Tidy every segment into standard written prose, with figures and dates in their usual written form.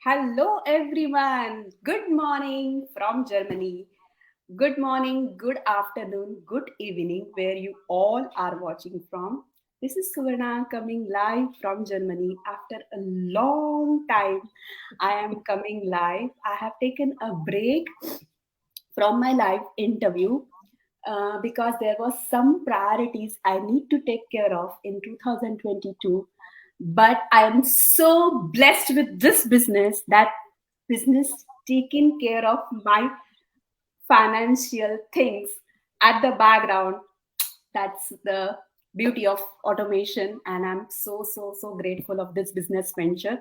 Hello, everyone. Good morning from Germany. Good morning, good afternoon, good evening, where you all are watching from. This is Suvarna coming live from Germany after a long time. I am coming live. I have taken a break from my live interview because there was some priorities I need to take care of in 2022. But I am so blessed with this business that business taking care of my financial things at the background. That's the beauty of automation, and I'm so grateful of this business venture.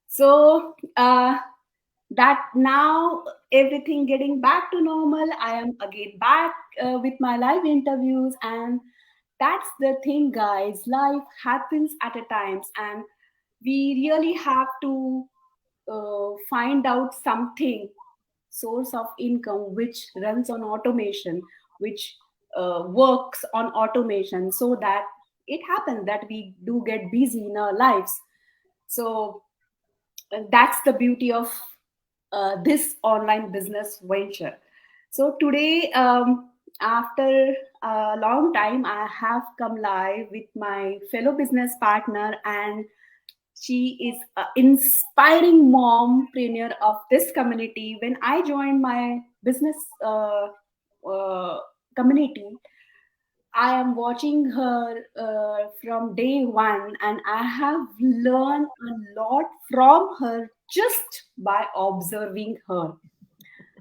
So that now everything getting back to normal, I am again back with my live interviews, and that's the thing, guys. Life happens at a times, and we really have to find out something source of income which runs on automation, which works on automation, so that it happens that we do get busy in our lives. So that's the beauty of this online business venture. So today, after a long time, I have come live with my fellow business partner, and she is an inspiring mompreneur of this community. When I joined my business uh, community, I am watching her from day one, and I have learned a lot from her just by observing her.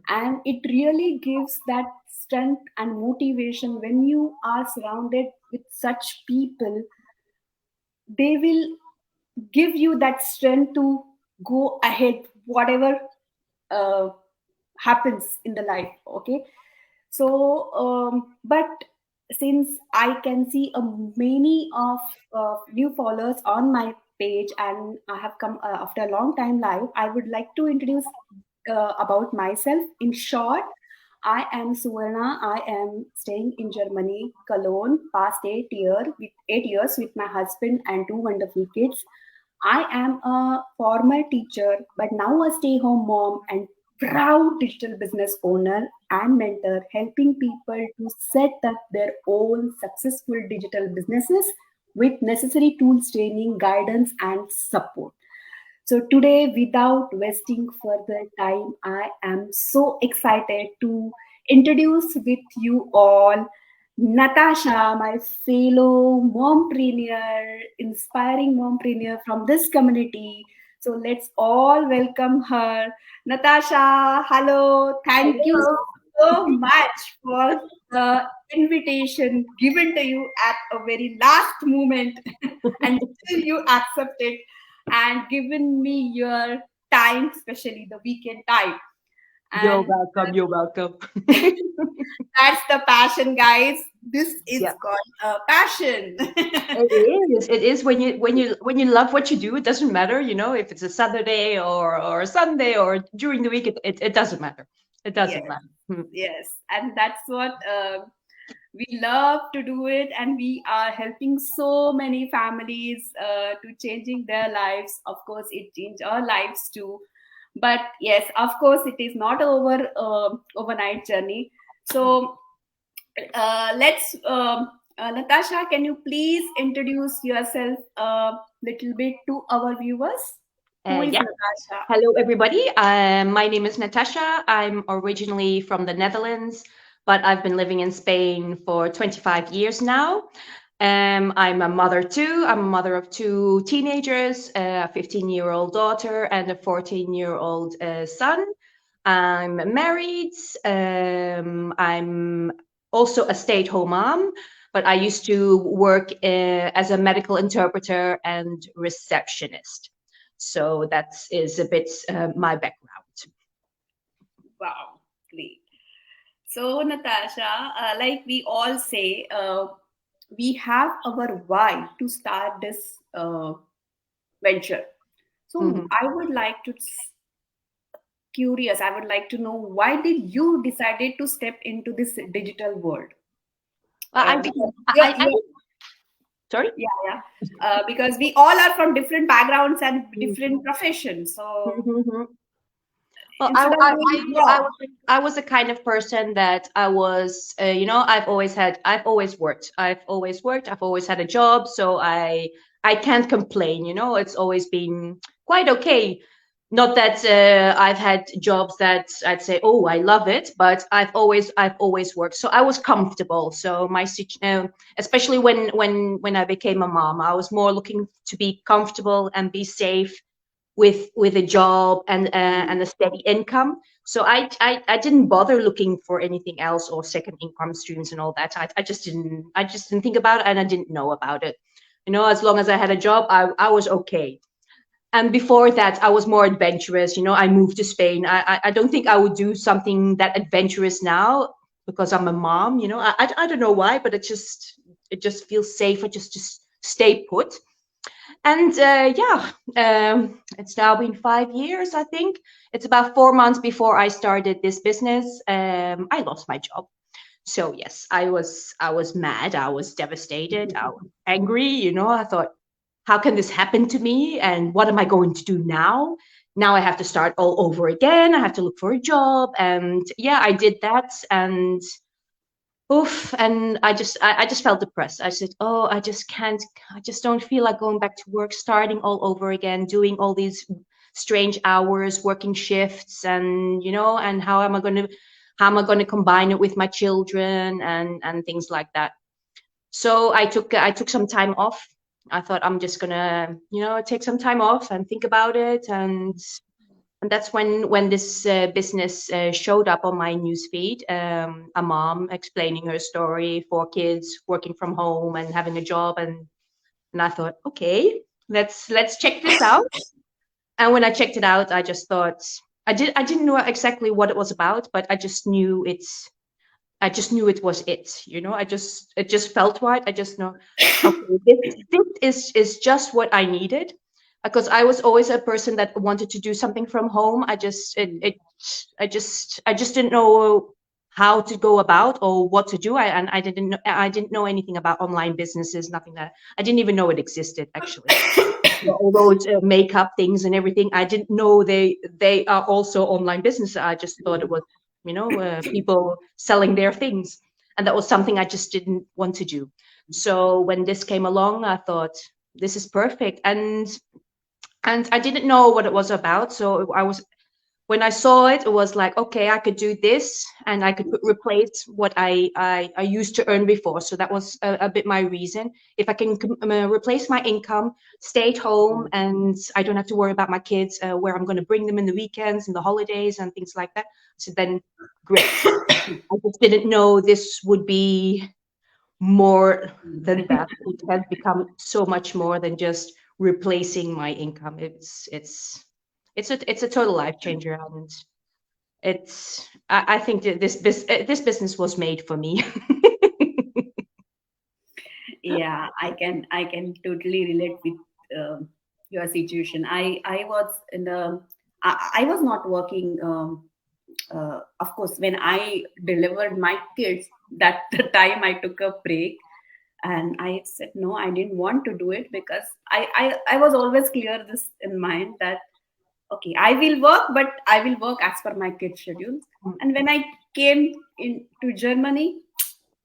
And it really gives that strength and motivation when you are surrounded with such people. They will give you that strength to go ahead, whatever uh, happens in the life. Okay, so but since I can see many of new followers on my page, and I have come after a long time live, I would like to introduce about myself in short. I am Suvarna. I am staying in Germany, Cologne, past 8 years with my husband and two wonderful kids. I am a former teacher, but now a stay home mom and proud digital business owner and mentor, helping people to set up their own successful digital businesses with necessary tools, training, guidance, and support. So, today, without wasting further time, I am so excited to introduce with you all Natasha, my fellow mompreneur, inspiring mompreneur from this community. So let's all welcome her. Natasha, hello. Thank you Hello. so much for the invitation given to you at a very last moment and still you accepted and given me your time, especially the weekend time. You're And welcome. You're welcome. that's the passion, guys. This is Yeah, called passion. it is. It is when you love what you do. It doesn't matter, if it's a Saturday or a Sunday or during the week. It doesn't matter. It Yes, doesn't matter. Hmm. yes. And that's what we love to do it. And we are helping so many families to changing their lives. Of course, it changed our lives too. But yes, of course, it is not over overnight journey. So let's Natasha, can you please introduce yourself a little bit to our viewers? Who is Yeah. Natasha? Hello, everybody. My name is Natasha. I'm originally from the Netherlands, but I've been living in Spain for 25 years now. I'm a mother too. I'm a mother of two teenagers, a 15-year-old daughter and a 14-year-old son. I'm married. I'm also a stay-at-home mom, but I used to work as a medical interpreter and receptionist. So that is a bit my background. Wow, great. So, Natasha, like we all say, we have our why to start this venture. So, Mhm. I would like to curious. I would like to know why did you decided to step into this digital world? Well, I think Because I, I you're, Sorry. Yeah, yeah. Because we all are from different backgrounds and different professions. So Mhm. Well, instead of doing job, I was the kind of person that I was, I've always worked. I've always had a job. So I can't complain, it's always been quite okay. Not that I've had jobs that I'd say, oh, I love it, but I've always worked. So I was comfortable. So especially when I became a mom, I was more looking to be comfortable and be safe with a job and a steady income. So I didn't bother looking for anything else or second income streams and all that. I just didn't think about it and I didn't know about it. As long as I had a job, I was okay. And before that, I was more adventurous. I moved to Spain. I don't think I would do something that adventurous now because I'm a mom. I don't know why, but it just feels safer just stay put. And yeah, it's now been 5 years, I think. It's about 4 months before I started this business. I lost my job. So yes, I was mad. I was devastated. I was angry. I thought, how can this happen to me? And what am I going to do now? Now I have to start all over again. I have to look for a job. And yeah, I did that. And oof, and I just felt depressed. I said, oh, I just can't, I just don't feel like going back to work, starting all over again, doing all these strange hours, working shifts, and and how am I going to combine it with my children and things like that. So I took some time off. I thought I'm just gonna take some time off and think about it. And that's when this business showed up on my newsfeed. A mom explaining her story, 4 kids, working from home and having a job, and I thought, okay, let's check this out. And when I checked it out, I just thought I didn't know exactly what it was about, but I just knew it was it. It just felt right. I just know, okay, this is just what I needed, because I was always a person that wanted to do something from home. I just didn't know how to go about or what to do. I didn't know anything about online businesses, nothing that I didn't even know it existed actually. So all those makeup things and everything, I didn't know they are also online business. I just thought it was, people selling their things, and that was something I just didn't want to do. So when this came along, I thought this is perfect, and I didn't know what it was about. So when I saw it, it was like, okay, I could do this and I could replace what I used to earn before. So that was a bit my reason. If I can replace my income, stay at home, and I don't have to worry about my kids, where I'm going to bring them in the weekends and the holidays and things like that. So then, great. I just didn't know this would be more than that. It has become so much more than just replacing my income. It's a total life changer, and I think that this business was made for me. yeah, I can totally relate with your situation. I was in the I was not working. Of course, when I delivered my kids, that the time I took a break, and I said no, I didn't want to do it, because I was always clear this in mind that okay, I will work, but I will work as per my kids' schedules. And when I came into Germany,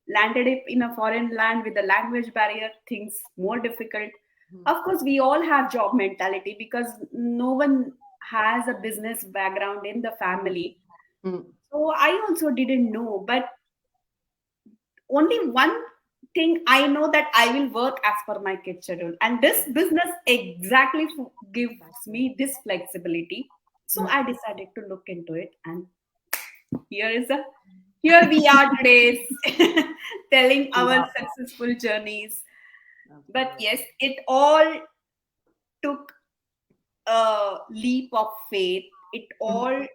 landed it in a foreign land with a language barrier, things more difficult. Of course, we all have job mentality because no one has a business background in the family. Mm, So I also didn't know, but only one thing I know, that I will work as per my kid schedule, and this business exactly gives me this flexibility. So mm, I decided to look into it, and here is a here we are today, telling our yeah, successful journeys. But absolutely. yes, it all took a leap of faith. It Mhm. all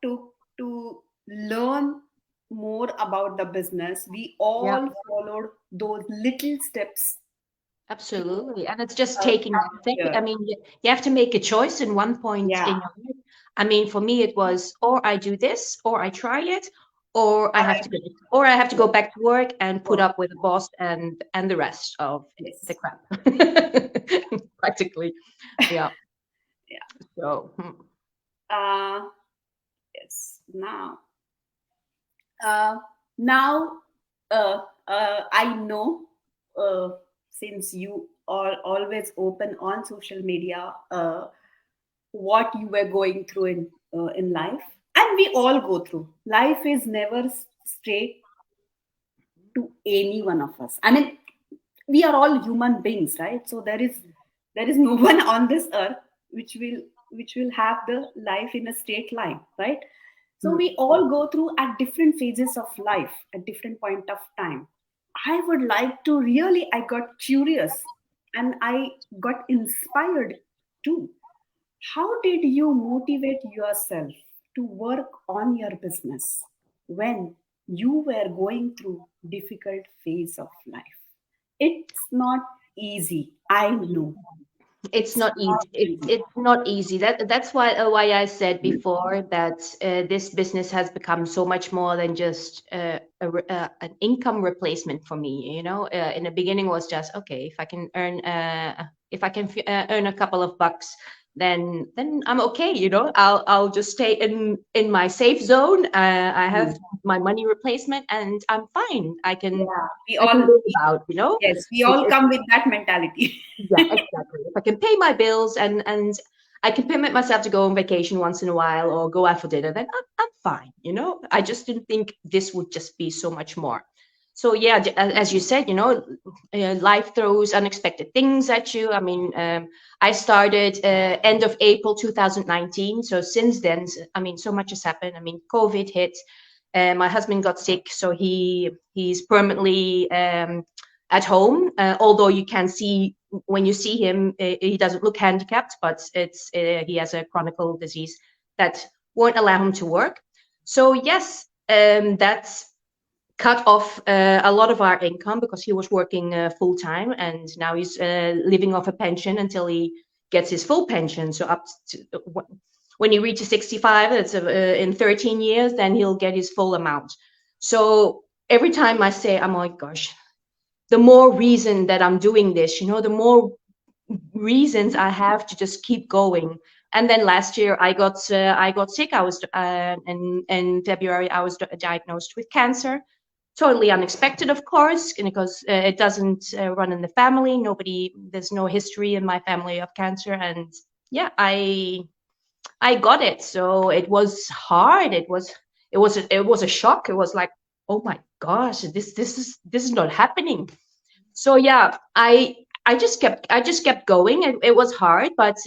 took to learn more about the business. We all Yeah, followed those little steps to absolutely. And it's just taking that come thing. here. I mean, you have to make a choice in one point Yeah. in your life. I mean, for me, it was, or I do this, or I try it, or I have I to go, or I have to Yes. go back to work and put Work. up with the boss and the rest of the Yes. crap. Practically, yeah. Yeah. So Uh, yes. Uh, now, I know, uh, since you are always open on social media, what you were going through in life, and we all go through. Life is never straight to any one of us. I mean, we are all human beings, right? So there is no one on this earth which will have the life in a straight line, right? So mm, we all go through at different phases of life at different point of time. I would like to really, I got curious and I got inspired too. How did you motivate yourself to work on your business when you were going through difficult phase of life? It's not easy. I know. it's It's not not easy. easy. It's not easy. That's why I said before that this business has become so much more than just an income replacement for me. You know, in the beginning was just okay, if I can earn earn a couple of bucks, then I'm okay. You know, I'll just stay in my safe zone. I have my money replacement, and I'm fine. Yeah, I can live out. You know, yes, we if all come with that mentality. yeah, exactly. If I can pay my bills and I can permit myself to go on vacation once in a while or go out for dinner, then I'm fine. You know, I just didn't think this would just be so much more. So yeah, as you said, you know, life throws unexpected things at you. I mean, I started end of April 2019. So since then, I mean, so much has happened. I mean, COVID hit. My husband got sick, so he's permanently at home. Although you can see when you see him, he doesn't look handicapped, but it's he has a chronic disease that won't allow him to work. So yes, that's cut off a lot of our income because he was working full time, and now he's living off a pension until he gets his full pension. So up to when he reaches 65, it's in 13 years, then he'll get his full amount. So every time I say, oh my gosh, the more reason that I'm doing this, you know, the more reasons I have to just keep going. And then last year I got sick. I was in February I was diagnosed with cancer. Totally unexpected, of course, because it doesn't run in the family. There's no history in my family of cancer, and yeah, I got it. So it was hard. It was a shock. It was like, oh my gosh, this is not happening. So yeah, I just kept going. It was hard, but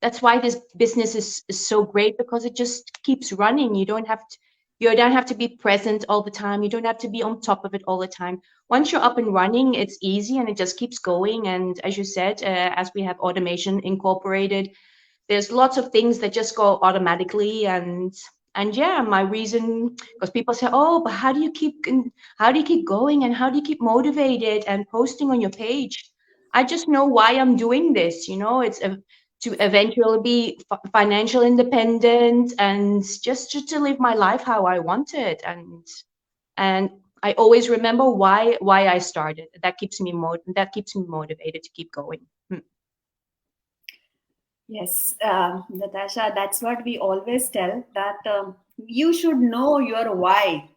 that's why this business is so great because it just keeps running. You don't have to be present all the time. You don't have to be on top of it all the time. Once you're up and running, it's easy and it just keeps going. And as you said, as we have automation incorporated, there's lots of things that just go automatically. And yeah, my reason, because people say, oh, but how do you keep going and how do you keep motivated and posting on your page? I just know why I'm doing this. It's to eventually be financial independent and just to live my life how I want it. And I always remember why I started. That keeps me motivated to keep going. Yes, Natasha, that's what we always tell, that you should know your why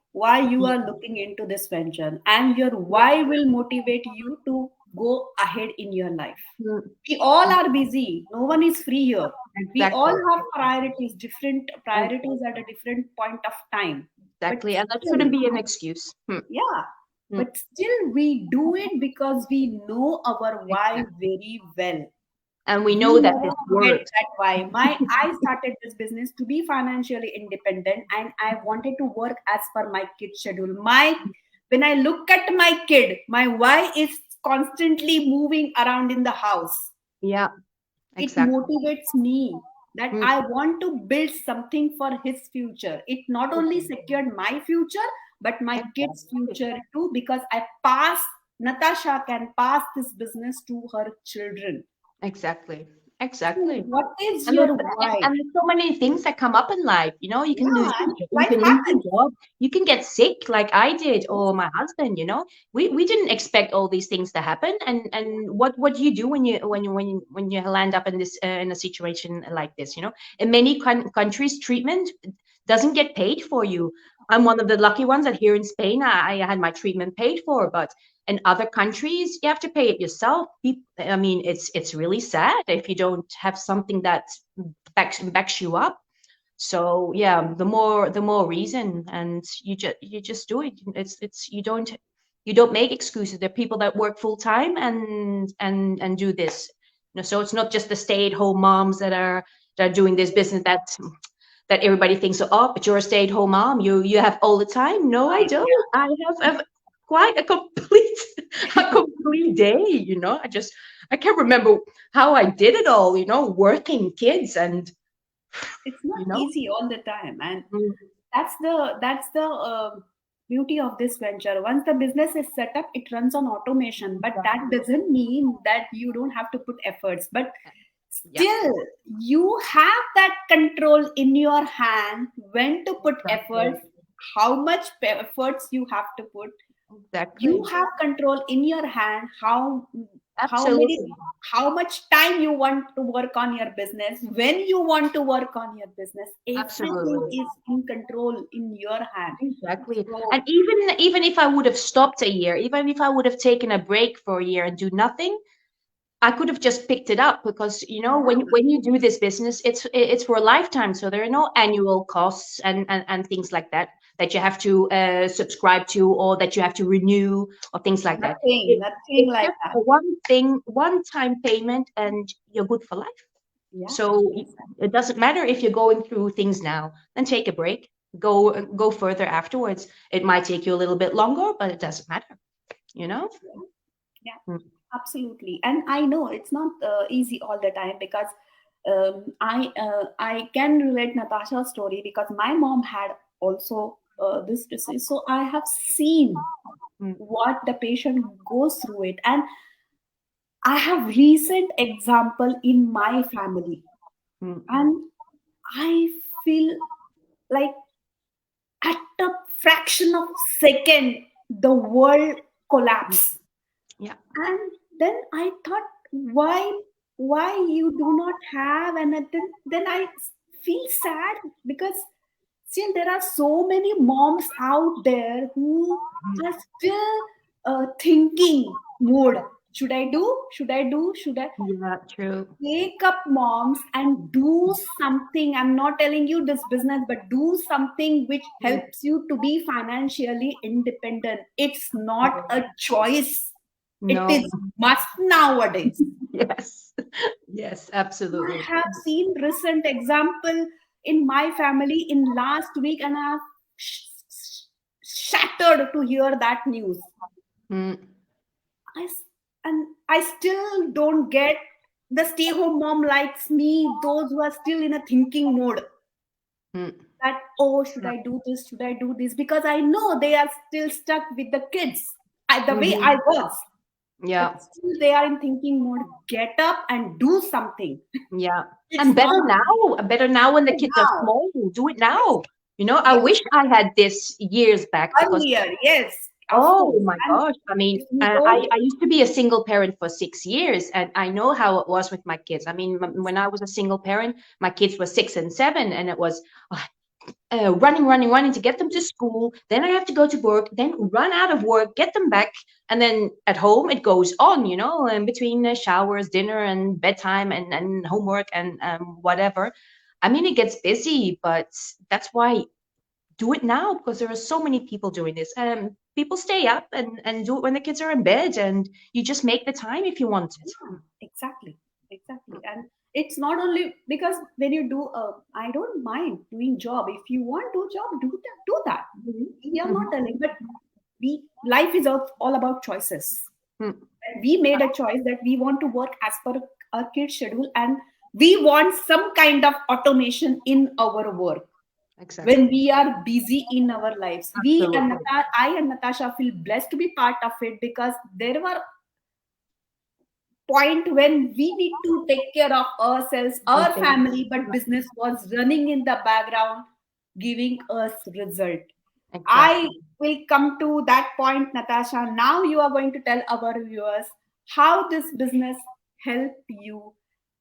you are looking into this venture, and your why will motivate you to go ahead in your life. Mm, We all are busy, no one is free here. We all exactly. have priorities, different And priorities at a different point of time. But exactly. And that still, shouldn't be an excuse. yeah, Mm, but still we do it because we know our why exactly. very well. And we We know that never this forget works. that why I started this business to be financially independent, and I wanted to work as per my kid's schedule. My When I look at my kid, my why is constantly moving around in the house. Yeah, It exactly. motivates me that Mm, I want to build something for his future. It not only exactly. secured my future, but my kids' Exactly. future too, because Natasha can pass this business to her children. Exactly. So Exactly. what is And your why? there's so many things that come up in life. You know, you can Yeah, lose and your job, you life can lose your happens. job, you can get sick like I did, Yes, or my husband. You know, we didn't expect all these things to happen. And what do you do when you land up in this in a situation like this? You know, in many countries, treatment doesn't get paid for you. I'm one of the lucky ones that here in Spain, I had my treatment paid for, but in other countries, you have to pay it yourself. I mean, it's really sad if you don't have something that backs you up. So yeah, the more reason, and you just do it. It's you don't make excuses. There are people that work full time and do this. You know, so it's not just the stay-at-home moms that are doing this business that everybody thinks, oh, but you're a stay-at-home mom. You have all the time. No, I right. don't. I have quite a complete a complete day. You know, I can't remember how I did it all. You know, working kids and It's not you know. easy all the time, and Mm, that's the beauty of this venture. Once the business is set up, it runs on automation, but that exactly. doesn't mean that you don't have to put efforts. But Yeah. still, you have that control in your hand when to put Exactly. efforts, how much efforts you have to put. You Exactly. have control in your hand how many Absolutely. how much time you want to work on your business, when you want to work on your business. Everything Absolutely. is in control in your hand. Exactly. So And even if I would have stopped a year, even if I would have taken a break for a year and do nothing, I could have just picked it up because you know yeah, when you do this business, it's for a lifetime, so there are no annual costs and things like that you have to subscribe to or that you have to renew or things like that. It, nothing it's like just that. a one thing, one time payment, and you're good for life. Yeah, So exactly. it doesn't matter if you're going through things now, then take a break, go further afterwards. It might take you a little bit longer, but it doesn't matter, you know? Yeah, yeah, Mm, absolutely. And I know it's not easy all the time, because I can relate Natasha's story, because my mom had also this disease. So I have seen mm, what the patient goes through it, and I have recent example in my family, mm, and I feel like at a fraction of second the world mm. collapsed. Yeah. And then I thought, why you do not have? And then I feel sad, because still there are so many moms out there who Mm. are still thinking mode. Should I Yeah, true. wake up, moms, and do something? I'm not telling you this business, but do something which Mm. helps you to be financially independent. It's not Yeah. a choice, it No. is must nowadays. Yes. Yes, I absolutely. have seen recent example in my family in last week, and I have shattered to hear that news. Mm, I s- and I still don't get the stay home mom likes me, those who are still in a thinking mode, mm. that, oh, should Yeah. I do this? Should I do this? Because I know they are still stuck with the kids, the way I Mhm. was. But Yeah. still they are in thinking mode. Get up and do something. Yeah. It's And not better now when the kids are now. small. Do it Yes, now. You know, I yes. wish I had this years back because Earlier, yes, of oh course. my And gosh. I mean, if you I, don't, I used to be a single parent for 6 years and I know how it was with my kids. I mean, when I was a single parent, my kids were 6 and 7, and it was running to get them to school. Then I have to go to work, then run out of work, get them back. And then at home, it goes on, you know, in between showers, dinner, and bedtime, and homework, and whatever. I mean, it gets busy, but that's why do it now because there are so many people doing this. People stay up and do it when the kids are in bed, and you just make the time if you want it. yeah, exactly, exactly. And it's not only because when you do, I don't mind doing job. If you want to job, do that. Mhm. We are not Mhm. telling, but life is all about choices. Mm. And we made a choice that we want to work as per our kid's schedule, and we want some kind of automation in our work when Exactly. we are busy in our lives. Absolutely. I and Natasha feel blessed to be part of it, because there were point when we need to take care of ourselves, our Okay. family, but business was running in the background, giving us result. I Exactly. will come to that point, Natasha. Now you are going to tell our viewers how this business helped you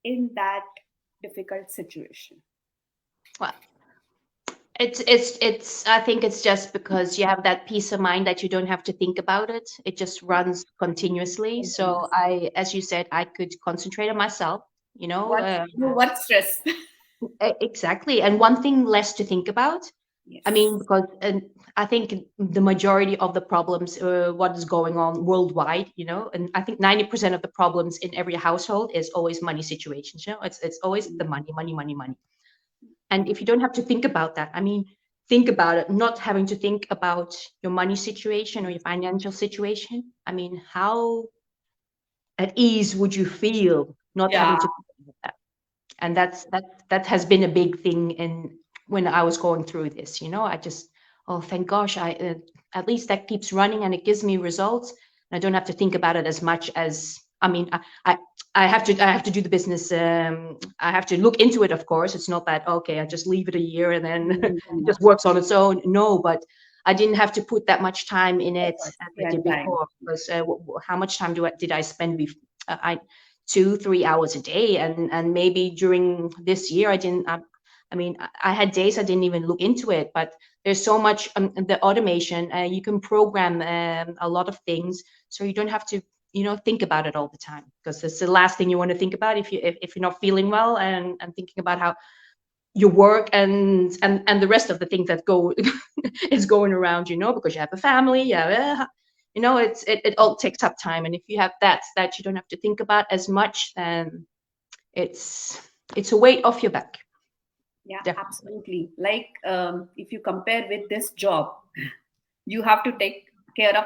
in that difficult situation. Well, it's I think it's just because you have that peace of mind that you don't have to think about it. It just runs continuously. So Continuous. I, as you said, I could concentrate on myself, you know, What's no what stress? exactly. And one thing less to think about. I mean, Yes. because I think the majority of the problems, what is going on worldwide, you know, and I think 90% of the problems in every household is always money situations. You know, it's always the money, money, money, money. And if you don't have to think about that, I mean, think about it, not having to think about your money situation or your financial situation. I mean, how at ease would you feel not Yeah. having to think about that? And that has been a big thing in when I was going through this. You know, I just, oh, thank gosh, I at least that keeps running and it gives me results. And I don't have to think about it as much as, I mean, I have to do the business. I have to look into it. Of course, it's not that okay. I just leave it a year and then it Mm, just works on its own. No, but I didn't have to put that much time in it effort. as I Yeah, did time. before. Because how much time did I spend before? I 2 3 hours a day, and maybe during this year I didn't. I mean, I had days I didn't even look into it, but there's so much the automation. You can program a lot of things, so you don't have to think about it all the time because it's the last thing you want to think about if you're not feeling well and thinking about how your work and the rest of the things that go is going around, because you have a family. Yeah, it all takes up time, and if you have that you don't have to think about as much, then it's it's a weight off your back. Yeah, Definitely. absolutely. Like if you compare with this job, you have to take care of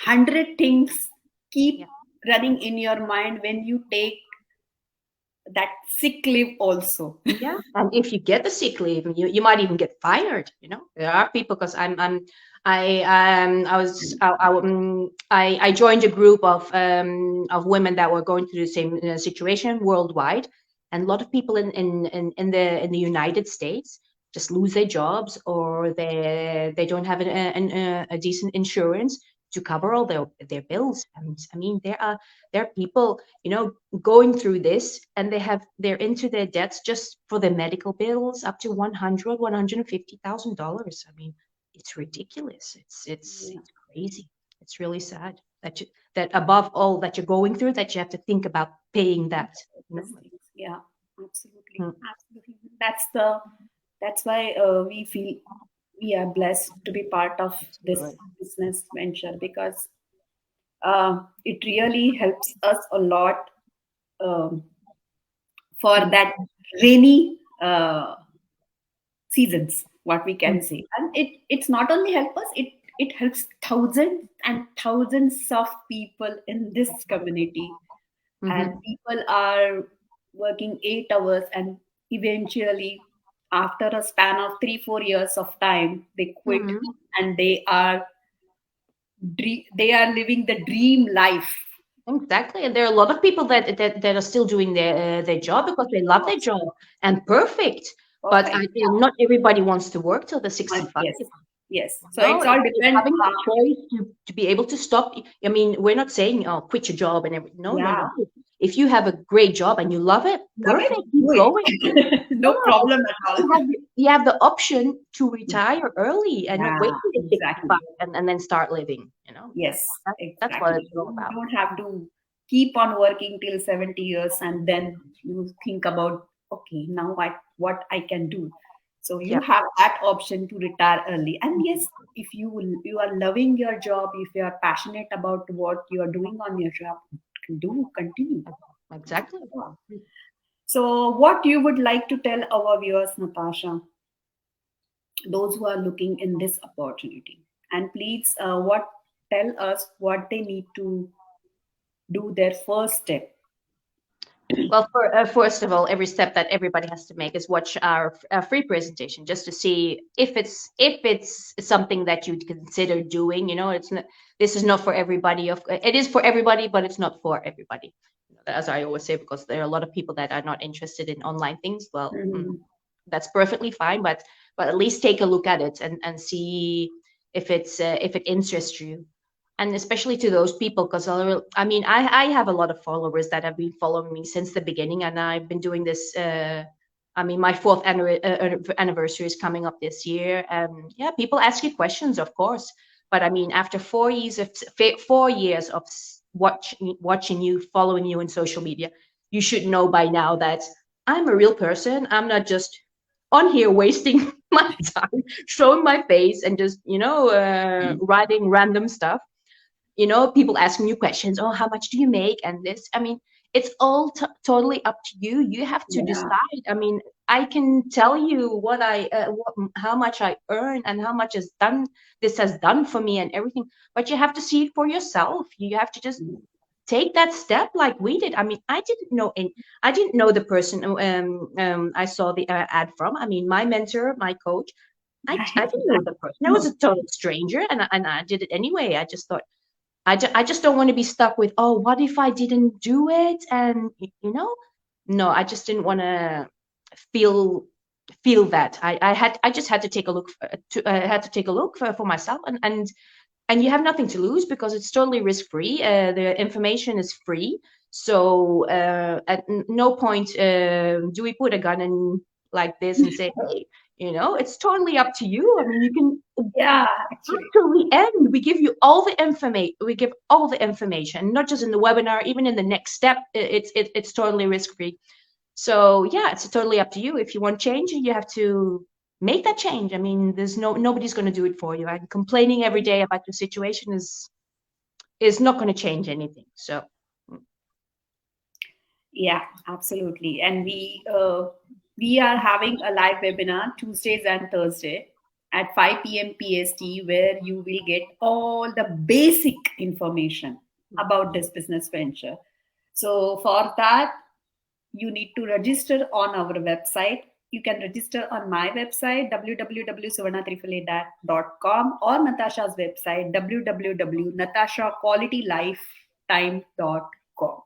100 things, Yeah. keep running in your mind when you take that sick leave also. Yeah, and if you get the sick leave, you might even get fired. There are people because I was I joined a group of women that were going through the same situation worldwide, and a lot of people in the United States just lose their jobs, or they don't have a decent insurance to cover all their bills. And I mean, there are people, going through this, and they're into their debts just for their medical bills up to 150,000 dollars. I mean, it's ridiculous. It's crazy. It's really sad that above all that you're going through, that you have to think about paying that. you know These things. Yeah, absolutely, Mm, absolutely. That's why we feel we are blessed to be part of this absolutely. business venture because it really helps us a lot um, for Mm, that rainy seasons, what we mm, can say. And it's not only help us, it helps thousands and thousands of people in this community. And mhm, people are working 8 hours, and eventually after a span of 3 4 years of time they quit, mhm. and they are living the dream life. Exactly, and there are a lot of people that are still doing their job because they love their job and perfect. But Perfect. not everybody wants to work till they're 65. Yes, yes, so No, it's all it's depend. having the choice to be able to stop. I mean, we're not saying, oh, quit your job and everything. No, no, Yeah, no. If you have a great job and you love it, love it, perfect. Keep do going. it. No, No no, problem at all. you have the option to retire early and not wait Yeah, till you're 65 exactly. and then start living. Yes, That's what exactly. it's all You about. don't have to keep on working till 70 years and then you think about, okay, now what I can do. So you Yeah, have that option to retire early. And yes, if you are loving your job, if you are passionate about what you are doing on your job, do continue. exactly. So what you would like to tell our viewers, Natasha, those who are looking in this opportunity, and please what tell us what they need to do their first step. Well, first of all, every step that everybody has to make is watch our free presentation just to see if it's something that you'd consider doing. It's not. This is not for everybody. It is for everybody, but it's not for everybody. as I always say, because there are a lot of people that are not interested in online things. Well, Mhm. that's perfectly fine, but at least take a look at it and see if it interests you, and especially to those people, because I mean, I have a lot of followers that have been following me since the beginning, and I've been doing this. I mean, my fourth anniversary is coming up this year, and yeah, people ask you questions, of course. But I mean, after 4 years of 4 years of watching you, following you in social media, you should know by now that I'm a real person. I'm not just on here wasting my time, showing my face, and just writing random stuff. People asking you questions. Oh, how much do you make? And this, I mean, it's all totally up to you. You have to Yeah. decide. I mean, I can tell you how much I earn and how much this has done for me and everything, but you have to see it for yourself. You have to just take that step like we did. I mean, I didn't know the person I saw the ad from. I mean, my mentor, my coach, I Right. didn't know the person. I was No. a total stranger, and I did it anyway. I just thought, I just don't want to be stuck with, oh, what if I didn't do it? And no, I just didn't want to feel feel that. I just had to take a look had to take a look for myself, and you have nothing to lose because it's totally risk free. The information is free, so at no point do we put a gun in like this and say, hey, it's totally up to you. I mean, you can Yeah, actually. till the end. We give you all the information. We give all the information, not just in the webinar, even in the next step. It's totally risk free. So yeah, it's totally up to you. If you want change, you have to make that change. I mean, there's nobody's going to do it for you. And complaining every day about your situation is not going to change anything. So Yeah, absolutely. And we are having a live webinar Tuesdays and Thursday at 5 p.m. PST, where you will get all the basic information about this business venture. So for that, you need to register on our website. You can register on my website www.suvarna388.com, or Natasha's website www.natashaqualitylifetime.com.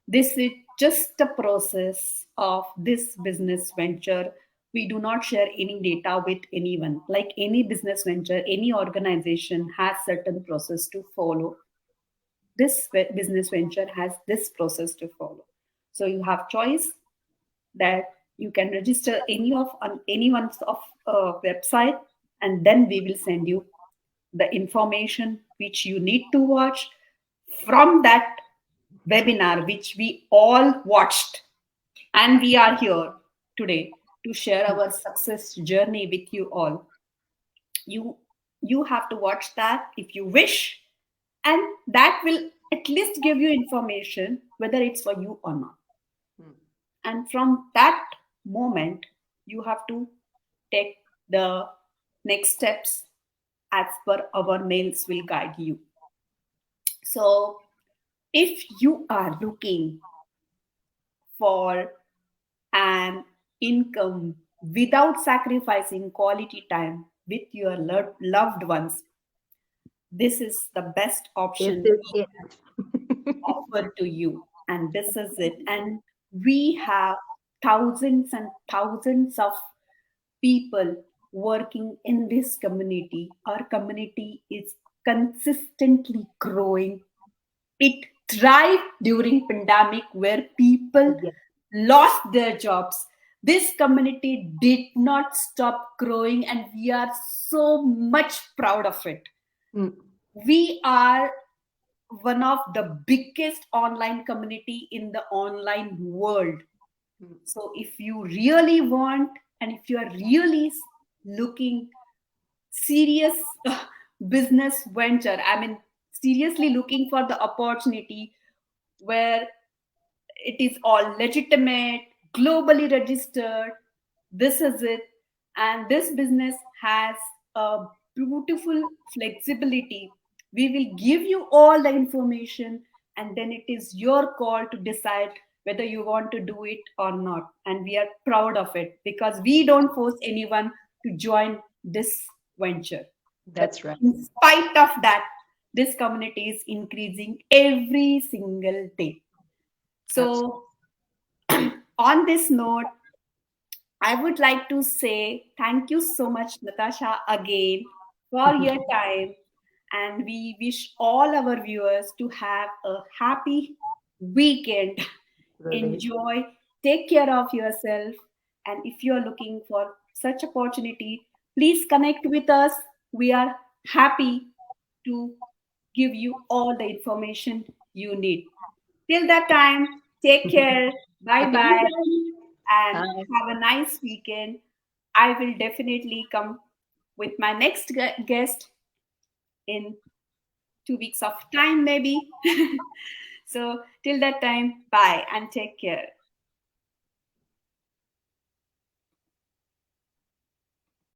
This is just the process of this business venture. We do not share any data with anyone. Like any business venture, any organization has certain process to follow. This business venture has this process to follow. So you have choice that you can register any of on anyone's of website, and then we will send you the information which you need to watch from that webinar which we all watched. And we are here today to share our success journey with you all. You you have to watch that if you wish, and that will at least give you information whether it's for you or not. And from that moment, you have to take the next steps as per our mails will guide you. So if you are looking for an income without sacrificing quality time with your loved ones, this is the best this option is we it. offer to you. And this is it. And we have thousands and thousands of people working in this community. Our community is consistently growing. It thrived during pandemic where people Yes. lost their jobs. This community did not stop growing, and we are so much proud of it. Mm. We are one of the biggest online community in the online world. Mm. So if you really want, and if you are really looking serious business venture, I mean seriously looking for the opportunity where it is all legitimate, globally registered, this is it. And this business has a beautiful flexibility. We will give you all the information, and then it is your call to decide whether you want to do it or not. And we are proud of it because we don't force anyone to join this venture. But That's right. in spite of that, this community is increasing every single day. So, on this note, I would like to say thank you so much, Natasha, again for your time. And we wish all our viewers to have a happy weekend. Absolutely. Enjoy, take care of yourself. And if you're looking for such opportunity, please connect with us. We are happy to give you all the information you need. Till that time, take care. Bye Happy bye weekend. and Bye. have a nice weekend. I will definitely come with my next guest in 2 weeks of time, maybe. So, till that time, bye and take care.